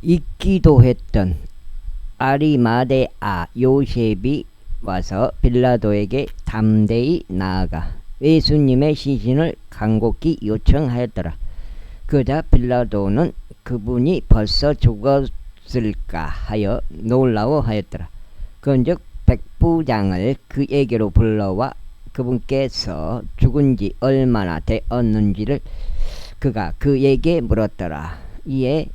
있기도 했던 아리마대아 요셉이 와서 빌라도에게 담대히 나아가 예수님의 시신을 간곡히 요청하였더라. 그러자 빌라도는 그분이 벌써 죽었을까 하여 놀라워하였더라. 그런즉 백부장을 그에게로 불러와 그분께서 죽은 지 얼마나 되었는지를 그가 그에게 물었더라. 이에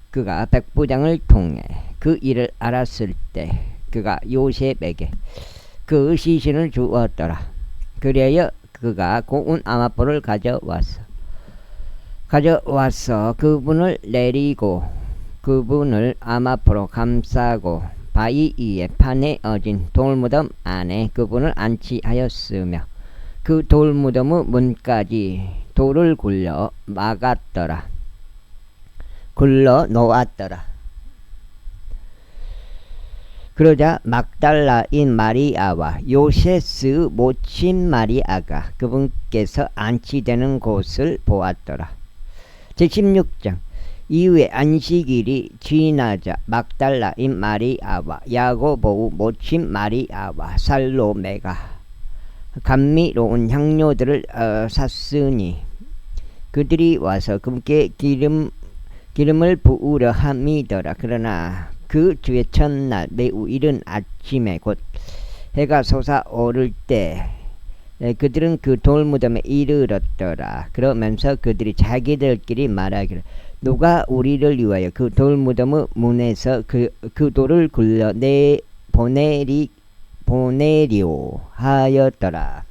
그가 백부장을 통해 그 일을 알았을 때 그가 요셉에게 그 시신을 주었더라. 그래야 그가 고운 아마포를 가져와서 그분을 내리고 그분을 아마포로 감싸고 바위 위에 판에 어진 돌무덤 안에 그분을 안치하였으며 그 돌무덤의 문까지 돌을 굴려 놓았더라. 그러자 막달라인 마리아와 요세스의 모친 마리아가 그분께서 안치되는 곳을 보았더라. 제16장. 이후에 안식일이 지나자 막달라인 마리아와 야고보의 모친 마리아와 살로메가 감미로운 향료들을 샀으니 그들이 와서 그분께 기름을 부으려 함이더라. 그러나 그 주의 첫날 매우 이른 아침에 곧 해가 솟아오를 때 그들은 그 돌무덤에 이르렀더라. 그러면서 그들이 자기들끼리 말하기를 누가 우리를 위하여 그 돌무덤의 문에서 그 돌을 굴려 보내리오 하였더라.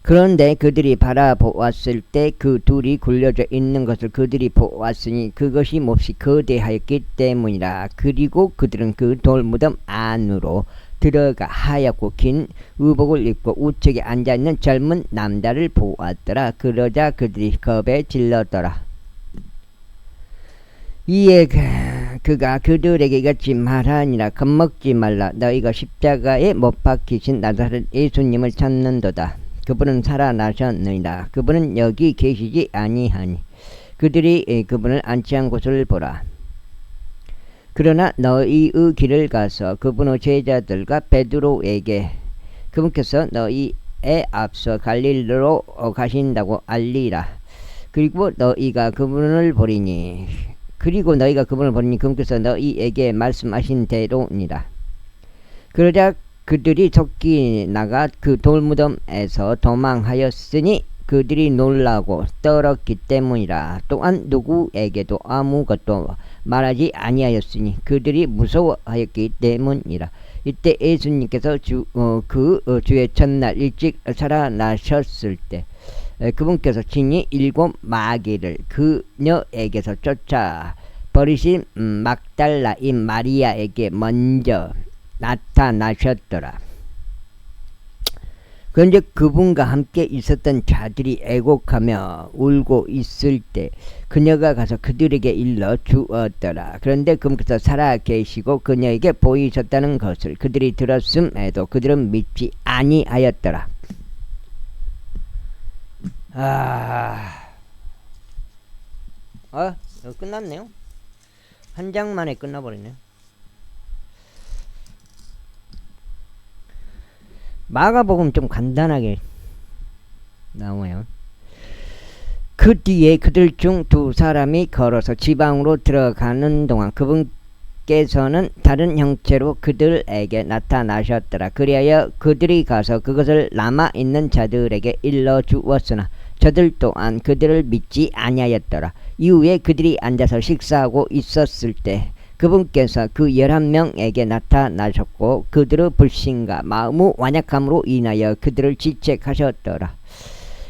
그런데 그들이 바라보았을 때 그 둘이 굴려져 있는 것을 그들이 보았으니 그것이 몹시 거대하였기 때문이라. 그리고 그들은 그 돌무덤 안으로 들어가 하얗고 긴 의복을 입고 우측에 앉아있는 젊은 남자를 보았더라. 그러자 그들이 겁에 질렀더라. 이에 그가 그들에게 이같이 말하니라. 겁먹지 말라. 너희가 십자가에 못 박히신 나사렛 예수님을 찾는도다. 그분은 살아나셨느니라. 그분은 여기 계시지 아니하니 그들이 그분을 안치한 곳을 보라. 그러나 너희의 길을 가서 그분의 제자들과 베드로에게 그분께서 너희에 앞서 갈릴리로 가신다고 알리라. 그리고 너희가 그분을 보리니 그분께서 너희에게 말씀하신 대로니라. 그러자 그들이 속히 나가 그 돌무덤에서 도망하였으니 그들이 놀라고 떨었기 때문이라. 또한 누구에게도 아무것도 말하지 아니하였으니 그들이 무서워하였기 때문이라. 이때 예수님께서 주의 첫날 일찍 살아나셨을 때 그분께서 친히 7 마귀를 그녀에게서 쫓아 버리신 막달라인 마리아에게 먼저 나타나셨더라. 그런데 그분과 함께 있었던 자들이 애곡하며 울고 있을 때 그녀가 가서 그들에게 일러 주었더라. 그런데 그분께서 살아계시고 그녀에게 보이셨다는 것을 그들이 들었음에도 그들은 믿지 아니하였더라. 끝났네요. 한 장 만에 끝나버리네요. 마가복음 좀 간단하게 나와요. 그 뒤에 그들 중 2사람이 걸어서 지방으로 들어가는 동안 그분께서는 다른 형체로 그들에게 나타나셨더라. 그리하여 그들이 가서 그것을 남아있는 자들에게 일러주었으나 저들 또한 그들을 믿지 아니하였더라. 이후에 그들이 앉아서 식사하고 있었을 때 그분께서 그 11명에게 나타나셨고 그들의 불신과 마음의 완약함으로 인하여 그들을 질책하셨더라.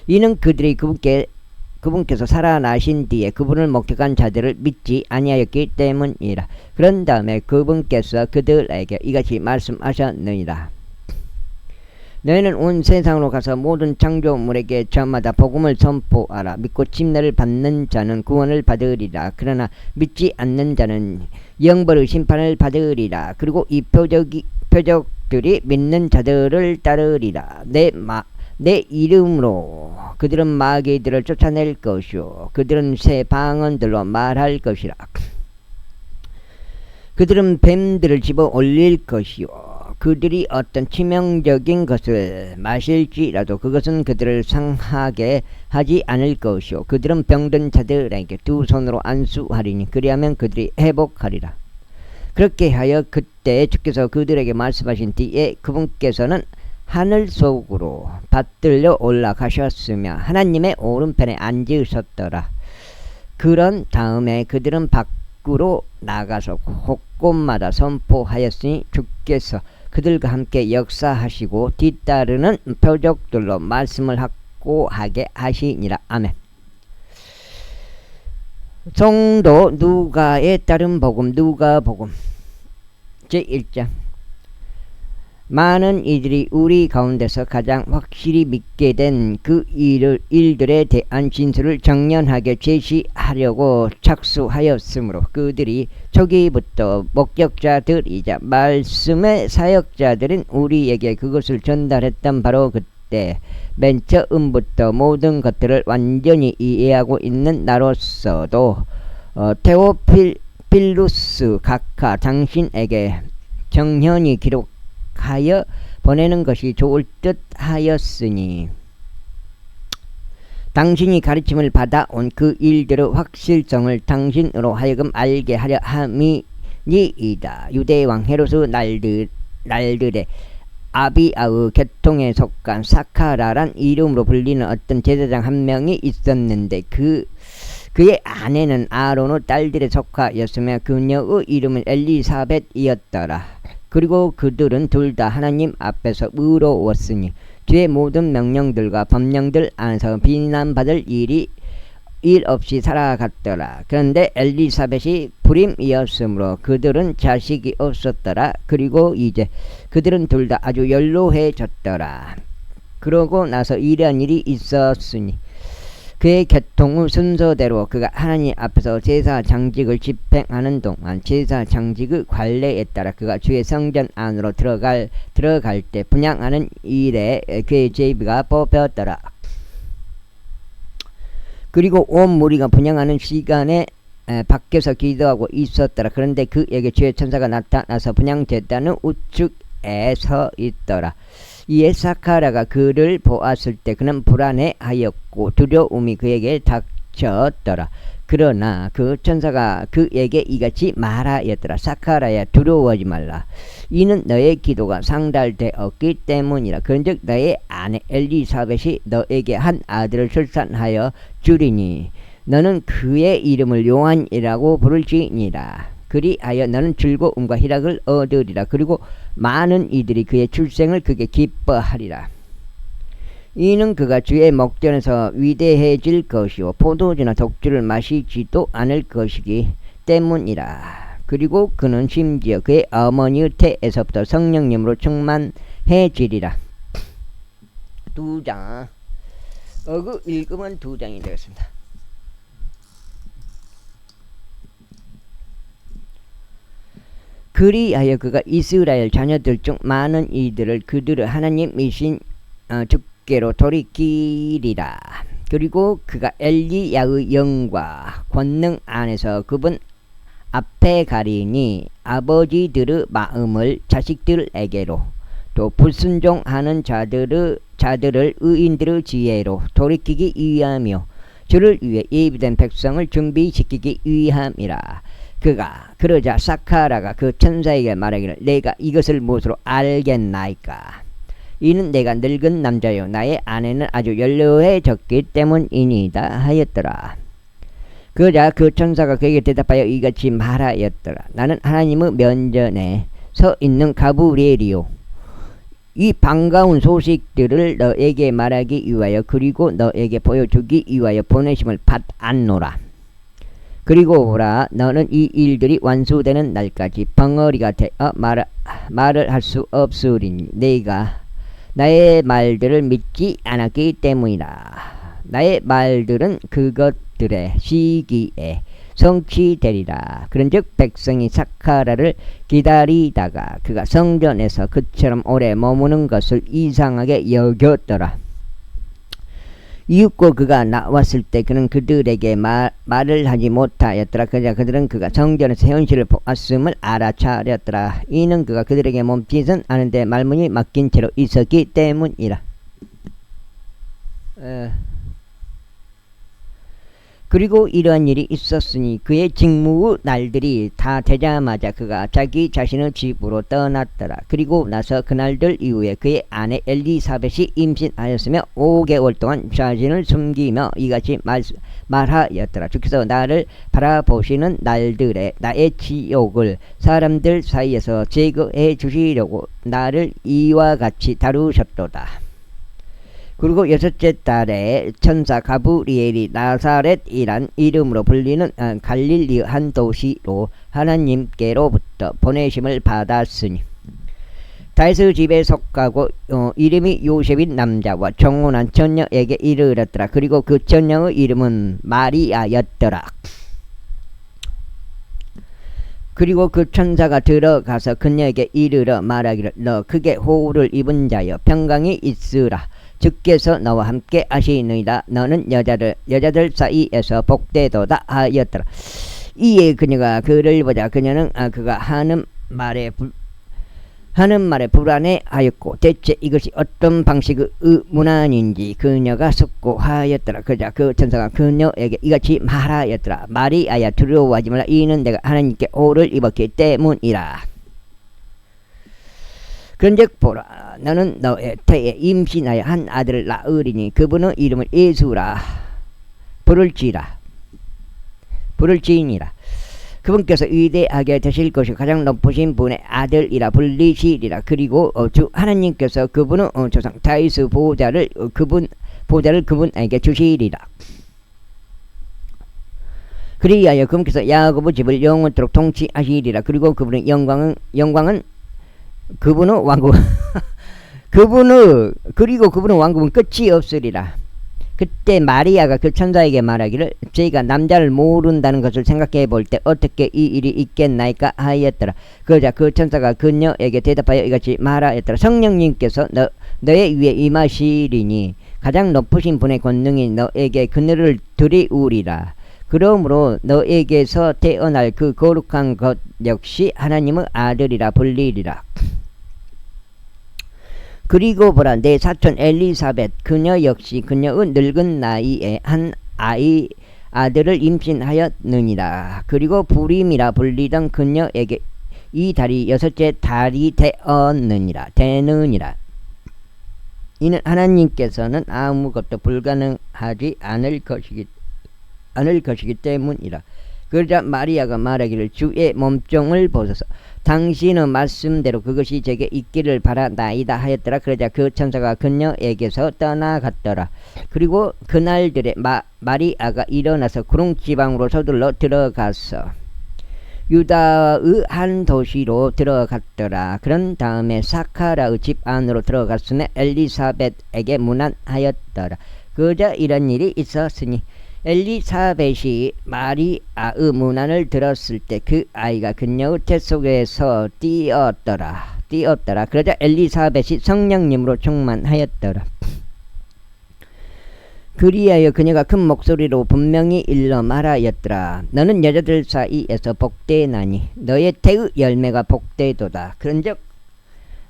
이는 그들이 그분께서 살아나신 뒤에 그분을 목격한 자들을 믿지 아니하였기 때문이라. 그런 다음에 그분께서 그들에게 이같이 말씀하셨느니라. 너희는 온 세상으로 가서 모든 창조물에게 저마다 복음을 선포하라. 믿고 침례를 받는 자는 구원을 받으리라. 그러나 믿지 않는 자는 영벌의 심판을 받으리라. 그리고 이 표적들이 믿는 자들을 따르리라. 내 내 이름으로 그들은 마귀들을 쫓아낼 것이요 그들은 새 방언들로 말할 것이라. 그들은 뱀들을 집어 올릴 것이요 그들이 어떤 치명적인 것을 마실지라도 그것은 그들을 상하게 하지 않을 것이요 그들은 병든 자들에게 두 손으로 안수하리니 그리하면 그들이 회복하리라. 그렇게 하여 그때 주께서 그들에게 말씀하신 뒤에 그분께서는 하늘 속으로 받들려 올라가셨으며 하나님의 오른편에 앉으셨더라. 그런 다음에 그들은 밖으로 나가서 곳곳마다 선포하였으니 주께서 그들과 함께 역사하시고 뒤따르는 표적들로 말씀을 확고하게 하시니라. 아멘. 성도 누가에 따른 복음 누가복음 제1장. 많은 이들이 우리 가운데서 가장 확실히 믿게 된 그 일들에 대한 진술을 정연하게 제시하려고 착수하였으므로 그들이 초기부터 목격자들이자 말씀의 사역자들인 우리에게 그것을 전달했던 바로 그때 맨 처음부터 모든 것들을 완전히 이해하고 있는 나로서도 테오필루스 각하 당신에게 정연히 기록하여 보내는 것이 좋을 듯 하였으니 당신이 가르침을 받아온 그 일들의 확실성을 당신으로 하여금 알게 하려 함이니이다. 유대왕 헤롯의 날들에 아비아의 계통에 속한 사카라란 이름으로 불리는 어떤 제사장 한 명이 있었는데 그의 아내는 아론의 딸들에 속하였으며 그녀의 이름은 엘리사벳이었더라. 그리고 그들은 둘 다 하나님 앞에서 의로웠으니 주의 모든 명령들과 법령들 안에서 비난받을 일 없이 살아갔더라. 그런데 엘리사벳이 불임이었으므로 그들은 자식이 없었더라. 그리고 이제 그들은 둘 다 아주 연로해졌더라. 그러고 나서 이러한 일이 있었으니 그의 계통의 순서대로 그가 하나님 앞에서 제사 장직을 집행하는 동안 제사 장직의 관례에 따라 그가 주의 성전 안으로 들어갈 때 분향하는 일에 그의 제비가 뽑혔더라. 그리고 온 무리가 분향하는 시간에 밖에서 기도하고 있었더라. 그런데 그에게 주의 천사가 나타나서 분향 제단의 우측에 서 있더라. 이에 사카라가 그를 보았을 때 그는 불안해하였고 두려움이 그에게 닥쳤더라. 그러나 그 천사가 그에게 이같이 말하였더라. 사카라야, 두려워하지 말라. 이는 너의 기도가 상달되었기 때문이라. 그런즉 너의 아내 엘리사벳이 너에게 한 아들을 출산하여 주리니 너는 그의 이름을 요한이라고 부를지니라. 그리하여 너는 즐거움과 희락을 얻으리라. 그리고 많은 이들이 그의 출생을 크게 기뻐하리라. 이는 그가 주의 목전에서 위대해질 것이요 포도주나 독주를 마시지도 않을 것이기 때문이라. 그리고 그는 심지어 그의 어머니의 태에서부터 성령님으로 충만해지리라. 2장. 어그 읽으면 2장이 되겠습니다. 그리하여 그가 이스라엘 자녀들 중 많은 이들을 그들의 하나님이신 주께로 돌이키리라. 그리고 그가 엘리야의 영과 권능 안에서 그분 앞에 가리니 아버지들의 마음을 자식들에게로 또 불순종하는 자들을 의인들의 지혜로 돌이키기 위하며 주를 위해 예비된 백성을 준비시키기 위함이라. 그가 그러자 사카라가 그 천사에게 말하기를 내가 이것을 무엇으로 알겠나이까. 이는 내가 늙은 남자요 나의 아내는 아주 연로해졌기 때문이니이다 하였더라. 그러자 그 천사가 그에게 대답하여 이같이 말하였더라. 나는 하나님의 면전에 서 있는 가브리엘이요 이 반가운 소식들을 너에게 말하기 위하여 그리고 너에게 보여주기 위하여 보내심을 받았노라. 그리고 보라, 너는 이 일들이 완수되는 날까지 벙어리가 되어 말을 할 수 없으리니 내가 나의 말들을 믿지 않았기 때문이라. 나의 말들은 그것들의 시기에 성취되리라. 그런즉 백성이 사카라를 기다리다가 그가 성전에서 그처럼 오래 머무는 것을 이상하게 여겼더라. 이윽고 그가 나왔을 때 그는 그들에게 말을 하지 못하였더라. 그러자 그들은 그가 성전에서 현실을 보았음을 알아차렸더라. 이는 그가 그들에게 몸짓은 아는데 말문이 막힌 채로 있었기 때문이라. 그리고 이러한 일이 있었으니 그의 직무의 날들이 다 되자마자 그가 자기 자신의 집으로 떠났더라. 그리고 나서 그날들 이후에 그의 아내 엘리사벳이 임신하였으며 5개월 동안 자신을 숨기며 이같이 말하였더라. 주께서 나를 바라보시는 날들에 나의 지욕을 사람들 사이에서 제거해 주시려고 나를 이와 같이 다루셨도다. 그리고 6째 달에 천사 가브리엘이 나사렛이란 이름으로 불리는 갈릴리 한 도시로 하나님께로부터 보내심을 받았으니 다윗의 집에 속하고 이름이 요셉인 남자와 정혼한 처녀에게 이르렀더라. 그리고 그 처녀의 이름은 마리아였더라. 그리고 그 천사가 들어가서 그녀에게 이르러 말하기를 너 크게 호우를 입은 자여 평강이 있으라. 주께서 너와 함께 하시느니라. 너는 여자들 사이에서 복되도다 하였더라. 이에 그녀가 그를 보자 그녀는 그가 하는 말에 불안해하였고 대체 이것이 어떤 방식의 문안인지 그녀가 숙고하였더라. 그러자 그 천사가 그녀에게 이같이 말하였더라. 마리아야 두려워하지 말라. 이는 내가 하나님께 호를 입었기 때문이라. 그런즉 보라 너는 너의 태에 임신하여 한 아들을 낳으리니 그분의 이름을 예수라 부를지니라. 그분께서 위대하게 되실 것이 가장 높으신 분의 아들이라 불리시리라. 그리고 주 하나님께서 그분의 조상 다윗의 보좌를 그분에게 주시리라. 그리하여 그분께서 야곱의 집을 영원토록 통치하시리라. 그리고 그분의 영광은 그분의 왕국 그리고 그분의 왕국은 끝이 없으리라. 그때 마리아가 그 천사에게 말하기를 저희가 남자를 모른다는 것을 생각해 볼 때 어떻게 이 일이 있겠나이까 하였더라. 그러자 그 천사가 그녀에게 대답하여 이같이 말하였더라. 성령님께서 너의 위에 임하시리니 가장 높으신 분의 권능이 너에게 그늘을 들이우리라. 그러므로 너에게서 태어날 그 거룩한 것 역시 하나님의 아들이라 불리리라. 그리고 보라 내 사촌 엘리사벳 그녀 역시 그녀의 늙은 나이에 한 아들을 임신하였느니라. 그리고 부림이라 불리던 그녀에게 이 달이 6째 달이 되느니라. 이는 하나님께서는 아무것도 불가능하지 않을 것이기 때문이라. 그러자 마리아가 말하기를 주의 몸종을 보소서 당신의 말씀대로 그것이 제게 있기를 바라나이다 하였더라. 그러자 그 천사가 그녀에게서 떠나갔더라. 그리고 그날들에 마리아가 일어나서 구릉 지방으로 서둘러 들어가서 유다의 한 도시로 들어갔더라. 그런 다음에 사카라의 집 안으로 들어갔으며 엘리사벳에게 문안하였더라. 그러자 이런 일이 있었으니 엘리사벳이 마리아의 문안을 들었을 때 그 아이가 그녀의 태 속에서 뛰었더라. 그러자 엘리사벳이 성령님으로 충만하였더라. 그리하여 그녀가 큰 목소리로 분명히 일러 말하였더라. 너는 여자들 사이에서 복되나니 너의 태의 열매가 복되도다. 그런즉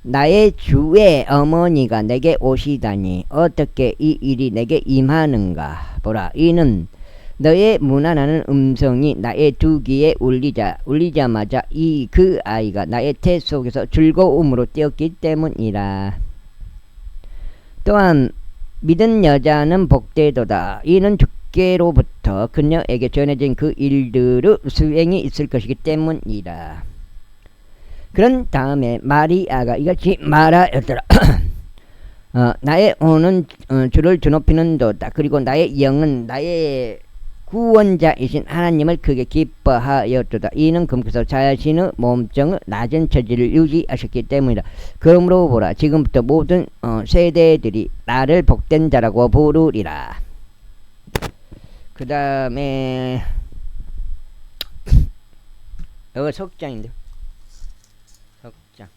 나의 주의 어머니가 내게 오시다니 어떻게 이 일이 내게 임하는가. 보라 이는 너의 문안하는 음성이 나의 두 귀에 울리자마자 그 아이가 나의 태 속에서 즐거움으로 뛰었기 때문이라. 또한 믿은 여자는 복되도다. 이는 주께로부터 그녀에게 전해진 그 일들의 수행이 있을 것이기 때문이라. 그런 다음에 마리아가 이같이 말하였더라. 나의 혼은 주를 드높이는 도다. 그리고 나의 영은 나의 구원자이신 하나님을 크게 기뻐하였도다. 이는 그분께서 자신의 몸정의 낮은 처지를 유지하셨기 때문이다. 그러므로 보라 지금부터 모든 세대들이 나를 복된 자라고 부르리라. 그 다음에 이거 석장인데 석장.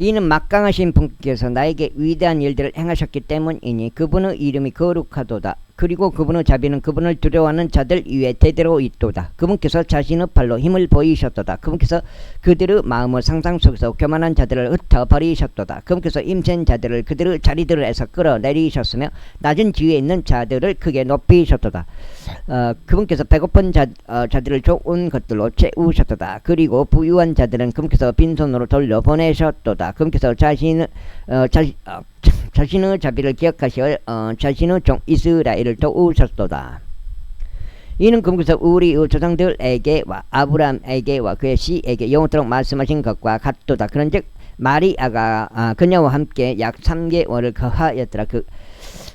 이는 막강하신 분께서 나에게 위대한 일들을 행하셨기 때문이니 그분의 이름이 거룩하도다. 그리고 그분의 자비는 그분을 두려워하는 자들 위에 대대로 있도다. 그분께서 자신의 팔로 힘을 보이셨도다. 그분께서 그들의 마음을 상상 속에서 교만한 자들을 흩어버리셨도다. 그분께서 임센 자들을 그들의 자리들에서 끌어내리셨으며 낮은 지위에 있는 자들을 크게 높이셨도다. 그분께서 배고픈 자들을 좋은 것들로 채우셨도다. 그리고 부유한 자들은 그분께서 빈손으로 돌려보내셨도다. 그분께서 자신의 자비를 기억하시어 자신의 종 이스라엘을 도우셨도다. 이는 그분께서 우리의 조상들에게와 아브라함에게와 그의 씨에게 영원토록 말씀하신 것과 같도다. 그런즉 마리아가 그녀와 함께 약 3개월을 거하였더라.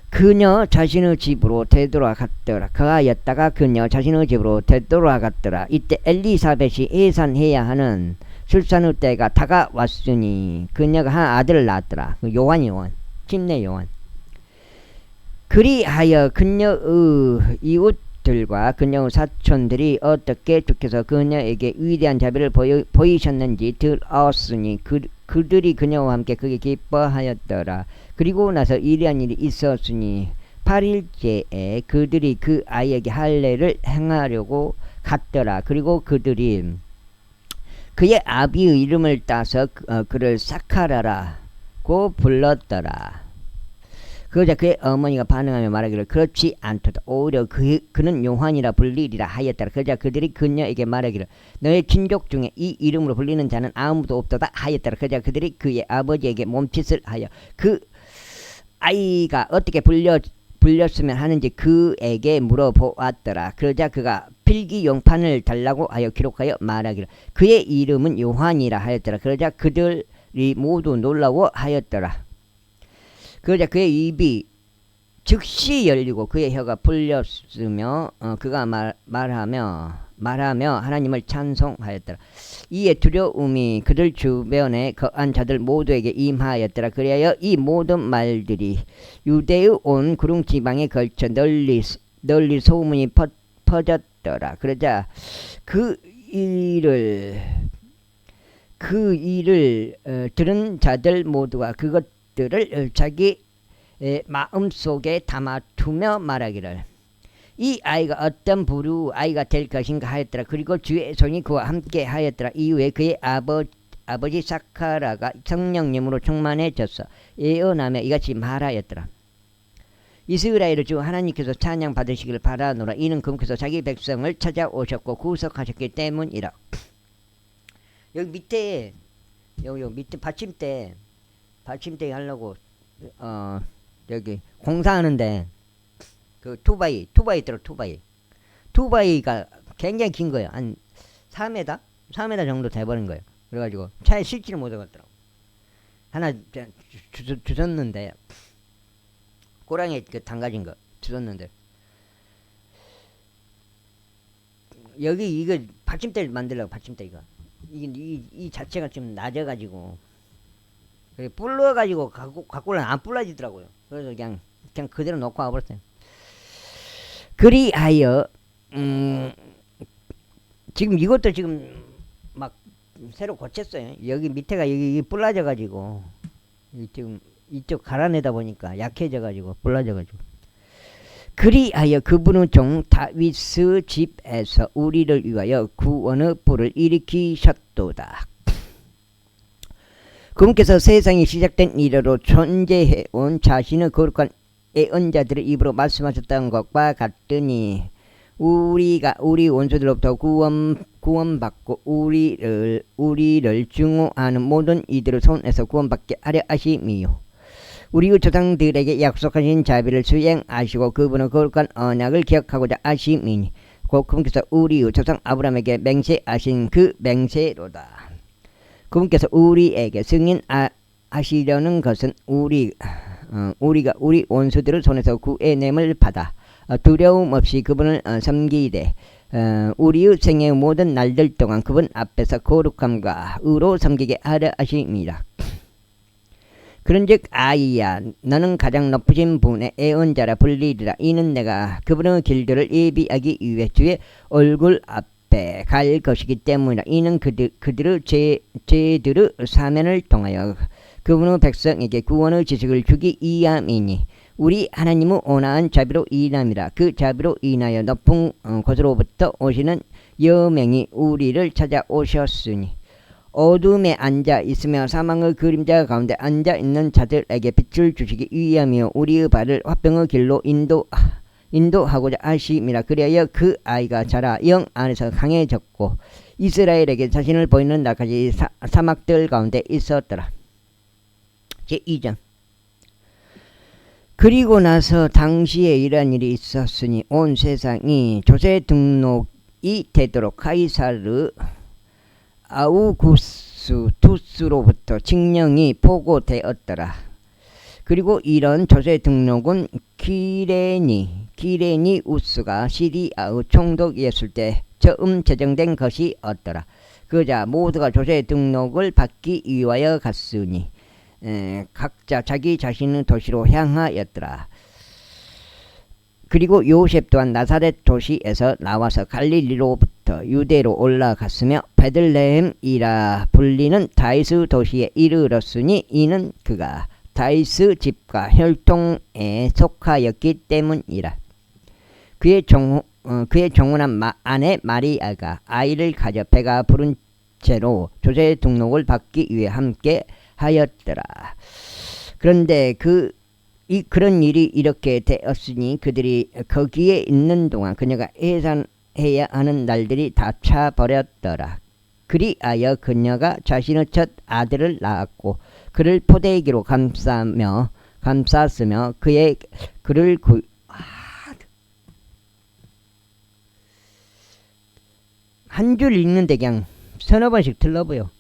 그녀 자신의 집으로 되돌아갔더라. 거하였다가 그녀 자신의 집으로 되돌아갔더라. 이때 엘리사벳이 해산해야 하는 출산의 때가 다가왔으니 그녀가 한 아들을 낳았더라. 요한 침례 요한. 그리하여 그녀의 이웃들과 그녀의 사촌들이 어떻게 주께서 그녀에게 위대한 자비를 보이셨는지 들었으니 그들이 그녀와 함께 그게 기뻐하였더라. 그리고 나서 이러한 일이 있었으니 8일째에 그들이 그 아이에게 할례를 행하려고 갔더라. 그리고 그들이 그의 아비의 이름을 따서 그를 사카라라고 불렀더라. 그러자 그의 어머니가 반응하며 말하기를 그렇지 않도다. 오히려 그는 요한이라 불리리라 하였더라. 그러자 그들이 그녀에게 말하기를 너의 친족 중에 이 이름으로 불리는 자는 아무도 없도다 하였더라. 그러자 그들이 그의 아버지에게 몸짓을 하여 그 아이가 어떻게 불렸으면 하는지 그에게 물어보았더라. 그러자 그가 필기용판을 달라고 하여 기록하여 말하기를 그의 이름은 요한이라 하였더라. 그러자 그들이 모두 놀라워하였더라. 그러자 그의 입이 즉시 열리고 그의 혀가 풀렸으며 그가 말하며 하나님을 찬송하였더라. 이에 두려움이 그들 주변에 거한 자들 모두에게 임하였더라. 그리하여 이 모든 말들이 유대의 온 구릉 지방에 걸쳐 널리 소문이 퍼졌더라. 그러자 그 일을 들은 자들 모두가 그것들을 자기 마음속에 담아두며 말하기를 이 아이가 어떤 부류 아이가 될 것인가 하였더라. 그리고 주의 손이 그와 함께 하였더라. 이후에 그의 아버지 사카라가 성령님으로 충만해졌어 예언하며 이같이 말하였더라. 이스라엘의 주 하나님께서 찬양 받으시기를 바라노라. 이는 그분께서 자기 백성을 찾아오셨고 구속하셨기 때문이라. 여기 밑에 받침대 하려고 여기 공사하는데 그 투바이 투바이가 굉장히 긴 거예요. 한 4m 정도 돼버린 거예요. 그래가지고 차에 실지를 못하겠더라고. 하나 주셨는데 꼬랑에 그 담가진 거 주셨는데 여기 이거 받침대를 만들려고 받침대 이 자체가 좀 낮아가지고 불러가지고 갖고는 안 불러지더라고요. 그래서 그냥 그대로 놓고 와버렸어요. 그리하여 지금 이것도 지금 막 새로 고쳤어요. 여기 밑에가 여기 불러져가지고 지금 이쪽 갈아내다 보니까 약해져가지고 불러져가지고. 그리하여 그분의 종 다윗의 집에서 우리를 위하여 구원의 불을 일으키셨도다. 그분께서 세상이 시작된 이래로 존재해온 자신의 거룩한 예언자들의 입으로 말씀하셨던 것과 같으니 우리가 우리 원수들로부터 구원받고 우리를 증오하는 모든 이들의 손에서 구원받게 하려 하심이요 우리의 조상들에게 약속하신 자비를 수행하시고 그분의 거룩한 언약을 기억하고자 하심이니 곧 그분께서 우리의 조상 아브라함에게 맹세하신 그 맹세로다. 그분께서 우리에게 승인하시려는 것은 우리가 우리 원수들의 손에서 구해냄을 받아 두려움 없이 그분을 섬기되 우리의 생애의 모든 날들 동안 그분 앞에서 거룩함과 의로 섬기게 하려 하십니다. 그런즉 아이야 너는 가장 높으신 분의 애언자라 불리리라. 이는 내가 그분의 길들을 예비하기 위해 주의 얼굴 앞에 갈 것이기 때문이라. 이는 그들의 죄들의 사면을 통하여 그분은 백성에게 구원의 지식을 주기 위함이니 우리 하나님은 온화한 자비로 인함이라. 그 자비로 인하여 높은 곳으로부터 오시는 여명이 우리를 찾아오셨으니 어둠에 앉아 있으며 사망의 그림자 가운데 앉아 있는 자들에게 빛을 주시기 위함이요 우리의 발을 화평의 길로 인도하고자 하심이라. 그리하여 그 아이가 자라 영 안에서 강해졌고 이스라엘에게 자신을 보이는 날까지 사막들 가운데 있었더라. 제2장. 그리고 나서 당시에 이러한 일이 있었으니 온 세상이 조세 등록이 되도록 카이사르 아우구스투스로부터 칙령이 보고되었더라. 그리고 이런 조세 등록은 기레니우스가 시리아의 총독이었을 때 처음 제정된 것이었더라. 그자 모두가 조세 등록을 받기 위하여 갔으니 각자 자기 자신의 도시로 향하였더라. 그리고 요셉 또한 나사렛 도시에서 나와서 갈릴리로부터 유대로 올라갔으며 베들레헴이라 불리는 다윗의 도시에 이르렀으니 이는 그가 다윗의 집과 혈통에 속하였기 때문이라. 그의 정혼한 아내 마리아가 아이를 가져 배가 부른 채로 조세 등록을 받기 위해 함께 하였더라. 그런데 그런 일이 이렇게 되었으니 그들이 거기에 있는 동안 그녀가 해산해야 하는 날들이 다 차버렸더라. 그리하여 그녀가 자신의 첫 아들을 낳았고 그를 포대기로 감쌌으며 그를 한 줄 읽는데 그냥 서너 번씩 틀려보여.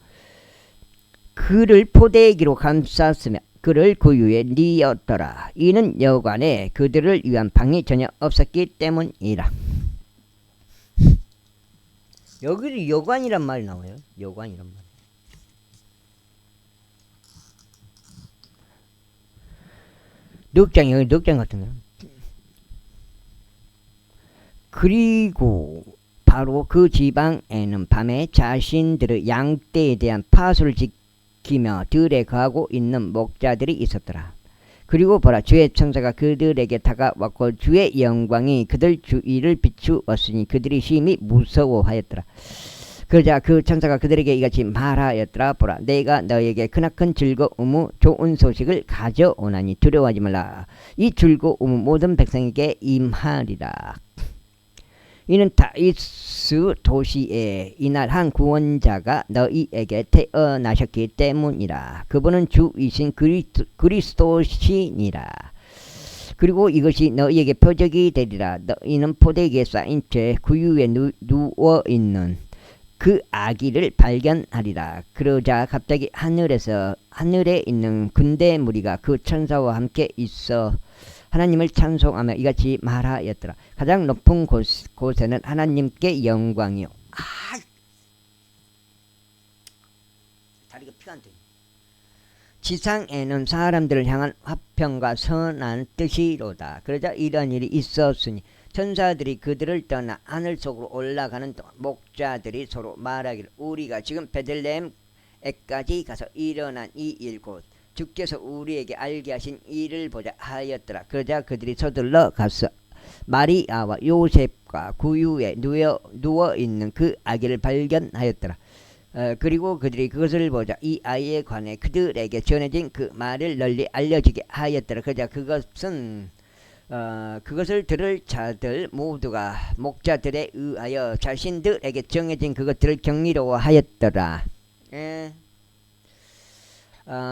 그를 포대기로 감쌌으며 그를 구유에 뉘었더라. 이는 여관에 그들을 위한 방이 전혀 없었기 때문이라. 여기도 여관이란 말이 나와요. 여관이란 말. 늑장, 여기 늑장 같은 거. 그리고 바로 그 지방에는 밤에 자신들의 양떼에 대한 파수를 지키며 들에 거하고 있는 목자들이 있었더라. 그리고 보라, 주의 천사가 그들에게 다가왔고 주의 영광이 그들 주위를 비추었으니 그들이 심히 무서워하였더라. 그러자 그 천사가 그들에게 이같이 말하였더라. 보라, 내가 너에게 크나큰 즐거움의 좋은 소식을 가져오나니 두려워하지 말라. 이 즐거움은 모든 백성에게 임하리라. 이는 다윗의 도시에 이날 한 구원자가 너희에게 태어나셨기 때문이라. 그분은 주이신 그리스도시니라. 그리고 이것이 너희에게 표적이 되리라. 너희는 포대기에 쌓인 채 구유에 누워있는 그 아기를 발견하리라. 그러자 갑자기 하늘에 있는 군대 무리가 그 천사와 함께 있어 하나님을 찬송하며 이같이 말하였더라. 가장 높은 곳에는 하나님께 영광이요. 다리가 피가 안 돼. 지상에는 사람들을 향한 화평과 선한 뜻이로다. 그러자 이런 일이 있었으니 천사들이 그들을 떠나 하늘 속으로 올라가는 동안 목자들이 서로 말하기를 우리가 지금 베들레헴에까지 가서 일어난 이 일 곧 주께서 우리에게 알게 하신 일을 보자 하였더라. 그러자 그들이 서둘러 가서 마리아와 요셉과 구유에 누워있는 그 아기를 발견하였더라. 그리고 그들이 그것을 보자 이 아이에 관해 그들에게 전해진 그 말을 널리 알려지게 하였더라. 그러자 그것을 들을 자들 모두가 목자들에 의하여 자신들에게 정해진 그것들을 경이로워하였더라.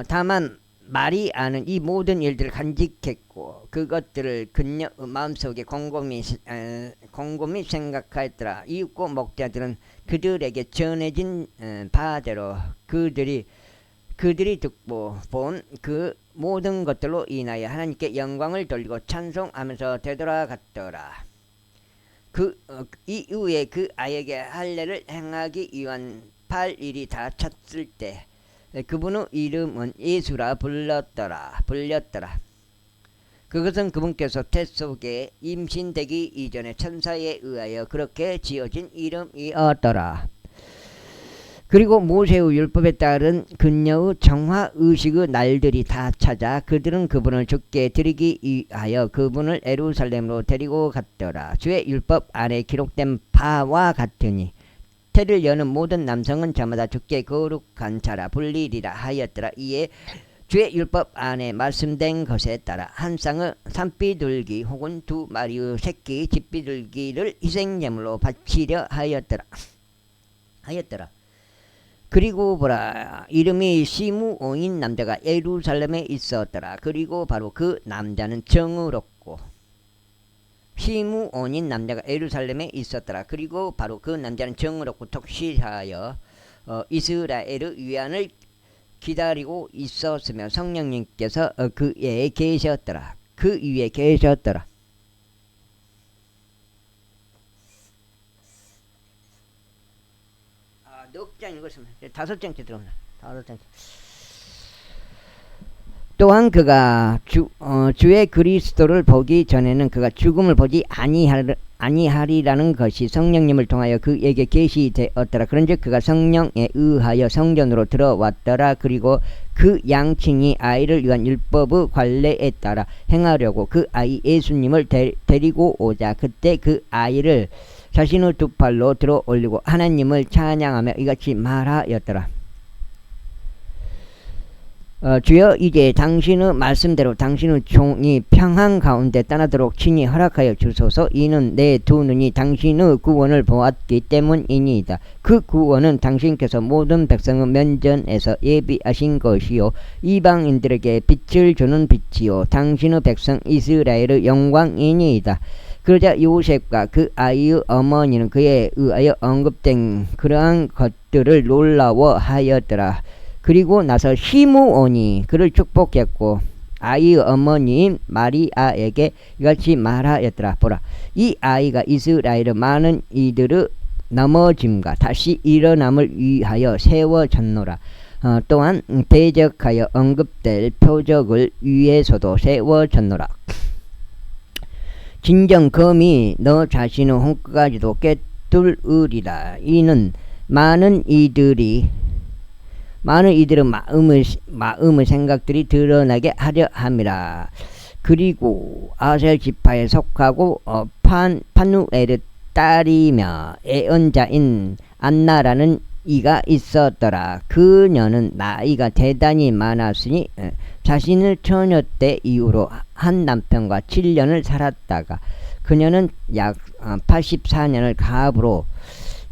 다만 마리아는 이 모든 일들을 간직했고 그것들을 그녀 마음속에 곰곰이 생각하였더라. 이윽고 목자들은 그들에게 전해진 바대로 그들이 듣고 본 그 모든 것들로 인하여 하나님께 영광을 돌리고 찬송하면서 되돌아갔더라. 그 이후에 그 아이에게 할례를 행하기 위한 8일이 다 찼을 때 그분의 이름은 예수라 불렸더라. 그것은 그분께서 태 속에 임신되기 이전에 천사에 의하여 그렇게 지어진 이름이었더라. 그리고 모세의 율법에 따른 그녀의 정화 의식의 날들이 다 찾아 그들은 그분을 죽게 드리기 위하여 그분을 예루살렘으로 데리고 갔더라. 주의 율법 안에 기록된 바와 같으니 태를 여는 모든 남성은 저마다 주께 거룩한 자라 불리리라 하였더라. 이에 주의 율법 안에 말씀된 것에 따라 한 쌍의 산비둘기 혹은 두 마리의 새끼 집비둘기를 희생제물로 바치려 하였더라. 그리고 보라, 이름이 시므온인 남자가 예루살렘에 있었더라. 그리고 바로 그 남자는 정의롭고, 시므온인 남자가 예루살렘에 있었더라. 그리고 바로 그 남자는 정의롭고 독실하여 이스라엘의 위안을 기다리고 있었으며 성령님께서 그에 계셨더라. 그 위에 계셨더라. 넉 장 읽었으면 5장째 들어오나. 5장째. 또한 그가 주의 그리스도를 보기 전에는 그가 죽음을 보지 아니하리라는 것이 성령님을 통하여 그에게 계시되었더라. 그런즉 그가 성령에 의하여 성전으로 들어왔더라. 그리고 그 양친이 아이를 위한 율법의 관례에 따라 행하려고 그 아이 예수님을 데리고 오자. 그때 그 아이를 자신의 두 팔로 들어 올리고 하나님을 찬양하며 이같이 말하였더라. 주여, 이제 당신의 말씀대로 당신의 종이 평안 가운데 떠나도록 친히 허락하여 주소서. 이는 내 두 눈이 당신의 구원을 보았기 때문이니이다. 그 구원은 당신께서 모든 백성의 면전에서 예비하신 것이요 이방인들에게 빛을 주는 빛이요 당신의 백성 이스라엘의 영광이니이다. 그러자 요셉과 그 아이의 어머니는 그에 의하여 언급된 그러한 것들을 놀라워하였더라. 그리고 나서 시므온이 그를 축복했고 아이의 어머니인 마리아에게 이같이 말하였더라. 보라, 이 아이가 이스라엘의 많은 이들의 넘어짐과 다시 일어남을 위하여 세워졌노라. 또한 대적하여 언급될 표적을 위해서도 세워졌노라. 진정 검이 너 자신의 홍크까지도 꿰뚫으리라. 이는 많은 이들의 마음의 생각들이 드러나게 하려 함이라. 그리고 아셀 지파에 속하고 파누엘의 딸이며 애언자인 안나라는 이가 있었더라. 그녀는 나이가 대단히 많았으니 자신을 처녀 때 이후로 한 남편과 7년을 살았다가 그녀는 약 84년을 가부로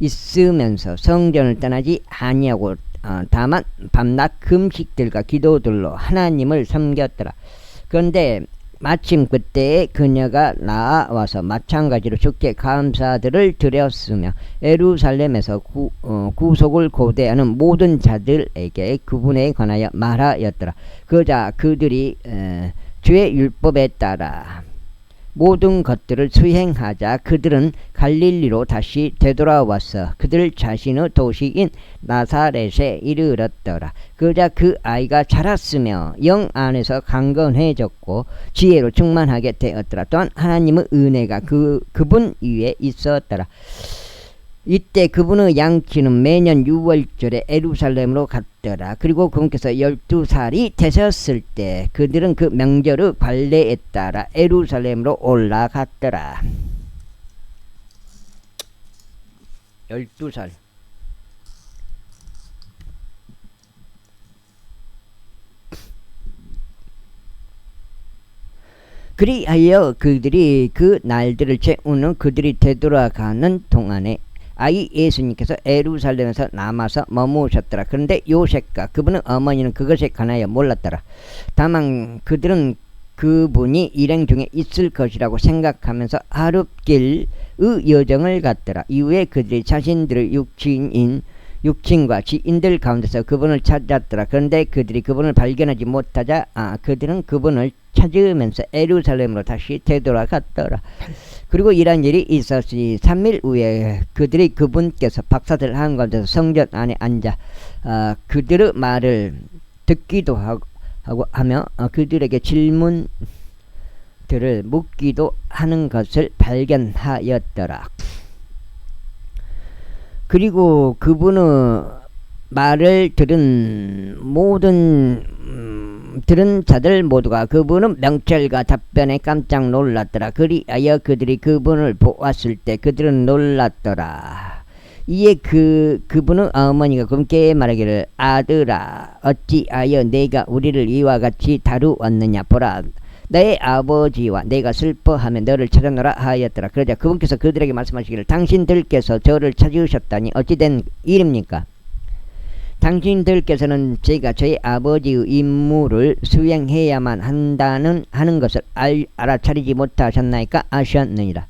있으면서 성전을 떠나지 아니하고 다만 밤낮 금식들과 기도들로 하나님을 섬겼더라. 그런데 마침 그때에 그녀가 나와서 마찬가지로 주께 감사들을 드렸으며 예루살렘에서 구속을 고대하는 모든 자들에게 그분에 관하여 말하였더라. 그러자 그들이 주의 율법에 따라 모든 것들을 수행하자 그들은 갈릴리로 다시 되돌아와서 그들 자신의 도시인 나사렛에 이르렀더라. 그러자 그 아이가 자랐으며 영 안에서 강건해졌고 지혜로 충만하게 되었더라. 또한 하나님의 은혜가 그분 위에 있었더라. 이때 그분의 양치는 매년 6월절에 예루살렘으로 갔더라. 그리고 그분께서 12살이 되셨을 때 그들은 그 명절의 관례에 따라 예루살렘으로 올라갔더라. 12살. 그리하여 그들이 그 날들을 채우는 그들이 되돌아가는 동안에 아이 예수님께서 예루살렘에서 남아서 머무셨더라. 그런데 요셉과 그분의 어머니는 그것에 관하여 몰랐더라. 다만 그들은 그분이 일행 중에 있을 것이라고 생각하면서 하룻길의 여정을 갔더라. 이후에 그들이 자신들의 육친과 지인들 가운데서 그분을 찾았더라. 그런데 그들이 그분을 발견하지 못하자 그들은 그분을 찾으면서 예루살렘으로 다시 되돌아갔더라. 그리고 이러한 일이 있었으니 3일 후에 그들이 그분께서 박사들 한가운데서 성전 안에 앉아 그들의 말을 듣기도 하고 하며 그들에게 질문들을 묻기도 하는 것을 발견하였더라. 그리고 그분의 말을 들은 들은 자들 모두가 그분은 명철과 답변에 깜짝 놀랐더라. 그리하여 그들이 그분을 보았을 때 그들은 놀랐더라. 이에 그분의 어머니가 그분께 말하기를, 아들아, 어찌하여 내가 우리를 이와 같이 다루었느냐. 보라, 너의 아버지와 내가 슬퍼하며 너를 찾아노라 하였더라. 그러자 그분께서 그들에게 말씀하시기를, 당신들께서 저를 찾으셨다니 어찌 된 일입니까? 당신들께서는 제가 저희 아버지의 임무를 수행해야만 하는 것을 알아차리지 못하셨나이까? 아셨느니라.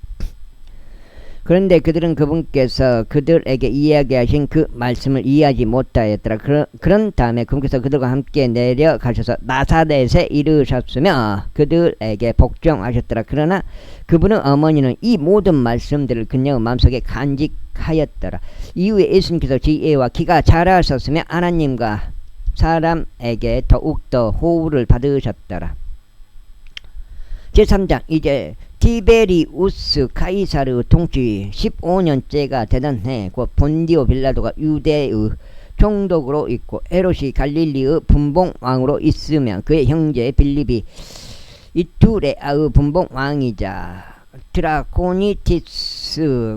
그런데 그들은 그분께서 그들에게 이야기하신 그 말씀을 이해하지 못하였더라. 그런 다음에 그분께서 그들과 함께 내려가셔서 나사렛에 이르셨으며 그들에게 복종하셨더라. 그러나 그분의 어머니는 이 모든 말씀들을 그녀의 마음속에 간직하였더라. 이후에 예수님께서 지혜와 키가 자라셨으며 하나님과 사람에게 더욱더 호우를 받으셨더라. 제3장. 이제 티베리우스 카이사르 통치 15년째가 되던 해, 곧 본디오 빌라도가 유대의 총독으로 있고 헤롯이 갈릴리의 분봉왕으로 있으며 그의 형제 빌립이 이투레아의 분봉왕이자 드라코니티스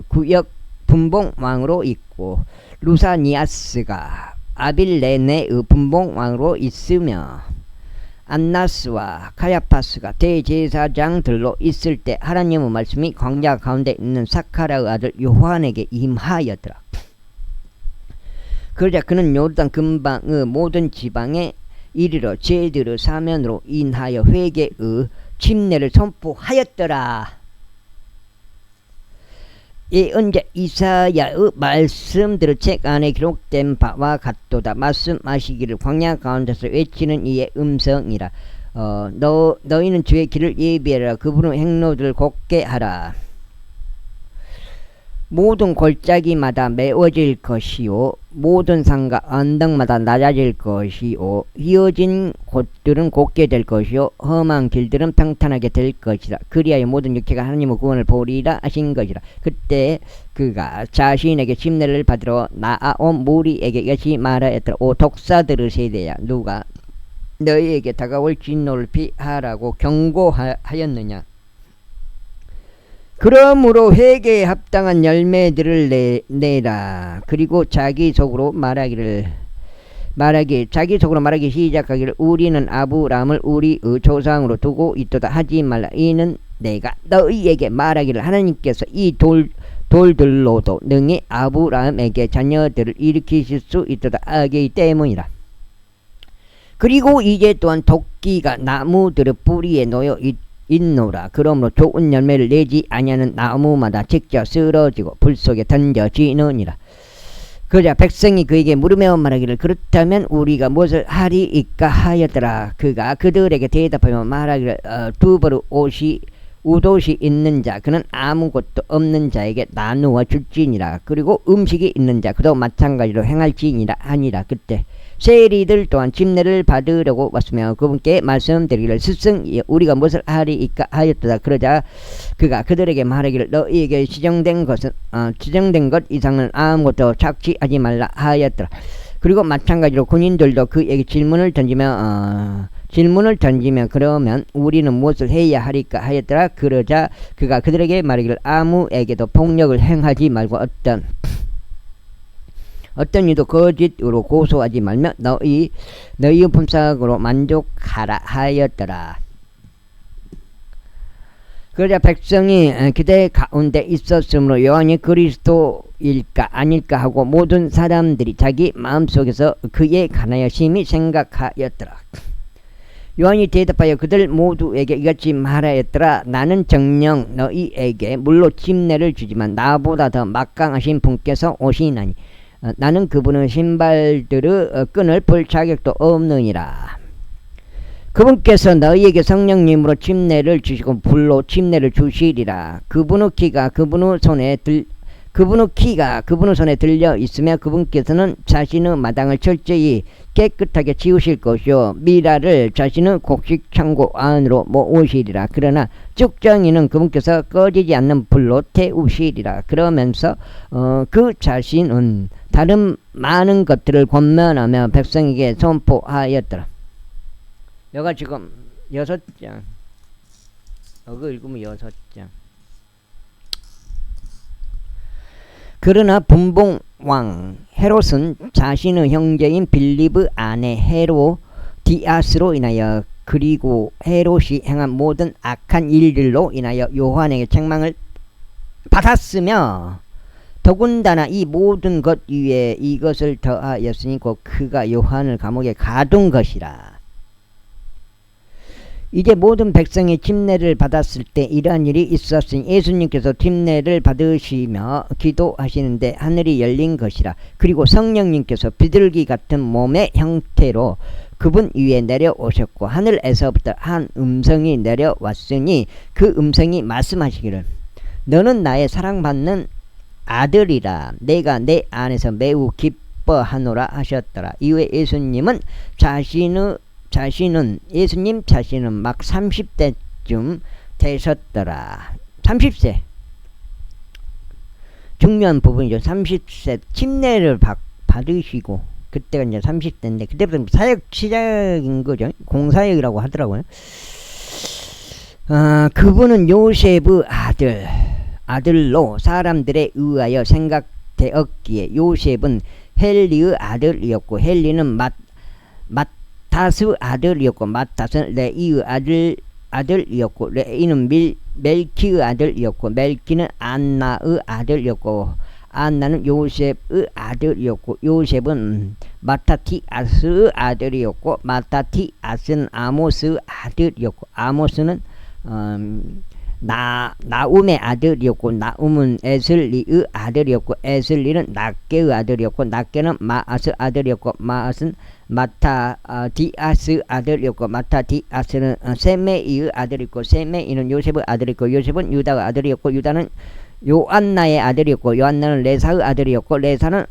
구역 분봉왕으로 있고 루사니아스가 아빌레네의 분봉왕으로 있으며 안나스와 카야파스가 대제사장들로 있을 때 하나님의 말씀이 광야 가운데 있는 사카라의 아들 요한에게 임하였더라. 그러자 그는 요르단 근방의 모든 지방에 이르러 제들의 사면으로 인하여 회개의 침례를 선포하였더라. 예언자 이사야의 말씀들의 책 안에 기록된 바와 같도다. 말씀하시기를, 광야 가운데서 외치는 이의 음성이라. 너희는 주의 길을 예비하라. 그분의 행로들을 곧게 하라. 모든 골짜기마다 메워질 것이요 모든 산과 언덕마다 낮아질 것이요 휘어진 곳들은 곧게 될 것이요 험한 길들은 평탄하게 될 것이라. 그리하여 모든 육체가 하나님의 구원을 보리라 하신 것이라. 그때 그가 자신에게 침례를 받으러 나아온 무리에게 이같이 말하였더라. 오 독사들의 세대야, 누가 너희에게 다가올 진노를 피하라고 경고하였느냐. 그러므로 회개에 합당한 열매들을 내라. 그리고 자기 속으로 말하기 시작하기를, 우리는 아브라함을 우리의 조상으로 두고 있도다 하지 말라. 이는 내가 너희에게 말하기를, 하나님께서 이 돌들로도 능히 아브라함에게 자녀들을 일으키실 수 있도다 하기 때문이라. 그리고 이제 또한 도끼가 나무들의 뿌리에 놓여 있노라. 그러므로 좋은 열매를 내지 아니하는 나무마다 직접 쓰러지고 불 속에 던져지느니라. 그러자 백성이 그에게 물으며 말하기를, 그렇다면 우리가 무엇을 하리이까 하였더라. 그가 그들에게 대답하며 말하기를, 두 벌의 우도시 있는 자 그는 아무것도 없는 자에게 나누어 줄지니라. 그리고 음식이 있는 자 그도 마찬가지로 행할지니라 하니라. 그때 세리들 또한 침례를 받으려고 왔으며 그분께 말씀드리기를, 스승 우리가 무엇을 하리이까 하였도다. 그러자 그가 그들에게 말하기를, 너희에게 지정된 것 이상은 아무것도 착취하지 말라 하였더라. 그리고 마찬가지로 군인들도 그에게 질문을 던지며 그러면 우리는 무엇을 해야 하리까 하였더라. 그러자 그가 그들에게 말하기를, 아무에게도 폭력을 행하지 말고 어떤 이도 거짓으로 고소하지 말며 너희의 품삯으로 만족하라 하였더라. 그러자 백성이 기대 가운데 있었으므로 요한이 그리스도일까 아닐까 하고 모든 사람들이 자기 마음속에서 그에 관하여 심히 생각하였더라. 요한이 대답하여 그들 모두에게 이같이 말하였더라. 나는 정녕 너희에게 물로 침례를 주지만 나보다 더 막강하신 분께서 오시나니 나는 그분의 신발들의 끈을 풀 자격도 없느니라. 그분께서 너희에게 성령님으로 침례를 주시고 불로 침례를 주시리라. 그분의 키가 그분의 손에 들려 있으며 그분께서는 자신의 마당을 철저히 깨끗하게 지우실 것이요 미라를 자신의 곡식 창고 안으로 모으시리라. 그러나 쭉정이는 그분께서 꺼지지 않는 불로 태우시리라. 그러면서 그 자신은 다른 많은 것들을 권면하며 백성에게 선포하였더라. 여가 지금 6장. 이거 읽으면 6장. 그러나 분봉왕 헤롯은 자신의 형제인 빌립의 아내 헤로디아스로 인하여 그리고 헤롯이 행한 모든 악한 일들로 인하여 요한에게 책망을 받았으며 더군다나 이 모든 것 위에 이것을 더하였으니 곧 그가 요한을 감옥에 가둔 것이라. 이제 모든 백성이 침례를 받았을 때 이러한 일이 있었으니 예수님께서 침례를 받으시며 기도하시는데 하늘이 열린 것이라. 그리고 성령님께서 비둘기 같은 몸의 형태로 그분 위에 내려오셨고 하늘에서부터 한 음성이 내려왔으니 그 음성이 말씀하시기를 너는 나의 사랑받는 아들이라. 내가 내 안에서 매우 기뻐하노라 하셨더라. 이후에 예수님 자신은 막 30대쯤 되셨더라. 30세 중요한 부분이죠. 30세 침례를 받으시고 그때가 이제 30대인데 그때부터 사역 시작인 거죠. 공사역이라고 하더라고요. 그분은 요셉의 아들로 사람들에 의하여 생각되었기에 요셉은 헬리의 아들이었고 헬리는 마타스의 아들이었고 마타스는 레이의 아들이었고 레이는 멜키의 아들이었고 멜키는 안나의 아들이었고 안나는 요셉의 아들이었고 요셉은 마타티아스의 아들이었고 마타티아스는 아모스의 아들이었고 아모스는 나움의 아들이었고 나움은 에슬리의 아들이었고 에슬리는 낫게의 아들이었고 낫게는 마아스 아들이었고 마아스는 마타디아스 아들이었고 마타디아스는 세메이의 아들이었고 세메이는 요셉의 아들이었고 요셉은 유다의 아들이었고 유다는 요안나의 아들이었고 요안나는 레사의 아들이었고 레사는